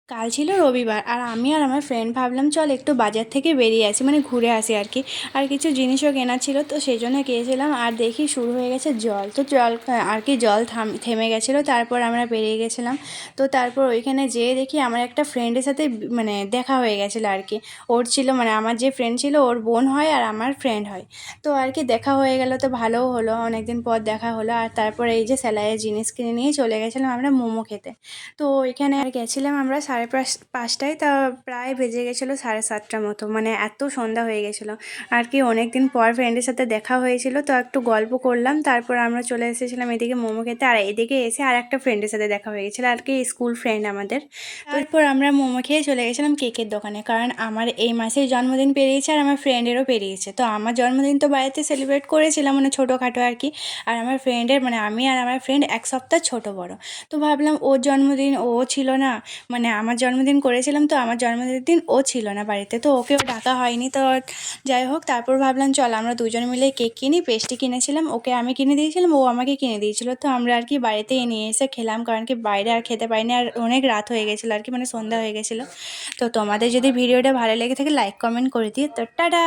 কাল ছিল রবিবার, আর আমি আর আমার ফ্রেন্ড ভাবলাম চল একটু বাজার থেকে বেরিয়ে আসি, মানে ঘুরে আসি আর কি। আর কিছু জিনিসও কেনা ছিল, তো সেই জন্য গিয়েছিলাম। আর দেখি শুরু হয়ে গেছে জল, তো জল আর কি জল থেমে গেছিলো। তারপর আমরা বেরিয়ে গেছিলাম। তো তারপর ওইখানে যেয়ে দেখি আমার একটা ফ্রেন্ডের সাথে মানে দেখা হয়ে গেছিলো আর কি। ওর ছিল মানে আমার যে ফ্রেন্ড ছিল ওর বোন হয় আর আমার ফ্রেন্ড হয়। তো আর কি দেখা হয়ে গেল, তো ভালোও হলো, অনেকদিন পর দেখা হলো। আর তারপর এই যে সেলাইয়ের জিনিস কিনে নিয়ে চলে গেছিলাম আমরা মোমো খেতে। তো ওইখানে আর গেছিলাম আমরা 5:30টায়, তা প্রায় বেজে গেছিলো 7:30টার মতো, মানে এত সন্ধ্যা হয়ে গেছিলো আর কি। অনেক দিন পর ফ্রেন্ডের সাথে দেখা হয়েছিল, তো একটু গল্প করলাম। তারপর আমরা চলে এসেছিলাম এদিকে মোমো খেতে, আর এদিকে এসে আর একটা ফ্রেন্ডের সাথে দেখা হয়ে গেছিলো আর কি, স্কুল ফ্রেন্ড আমাদের। তারপর আমরা মোমো খেয়ে চলে গেছিলাম কেকের দোকানে, কারণ আমার এই মাসেই জন্মদিন পেরিয়েছে আর আমার ফ্রেন্ডেরও পেরিয়েছে। তো আমার জন্মদিন তো বাড়িতে সেলিব্রেট করেছিলাম, মানে ছোটোখাটো আর কি। আর আমার ফ্রেন্ডের মানে আমি আর আমার ফ্রেন্ড 1 সপ্তাহ ছোটো বড়। তো ভাবলাম ওর জন্মদিন ও ছিল না, মানে আমার জন্মদিন করেছিলাম, তো আমার জন্মদিনের দিন ও ছিল না বাড়িতে, তো ওকেও ডাকা হয়নি। তো যাই হোক, তারপর ভাবলাম চল আমরা দুজন মিলে কেক কিনি। পেস্ট্রি কিনেছিলাম, ওকে আমি কিনে দিয়েছিলাম, ও আমাকে কিনে দিয়েছিল। তো আমরা আর কি বাড়িতেই নিয়ে এসে খেলাম, কারণ কি বাইরে আর খেতে পারিনি, আর অনেক রাত হয়ে গেছিলো আর কি, মানে সন্ধ্যা হয়ে গেছিলো। তো তোমাদের যদি ভিডিওটা ভালো লেগে থাকে লাইক কমেন্ট করে দিও। তো টাটা।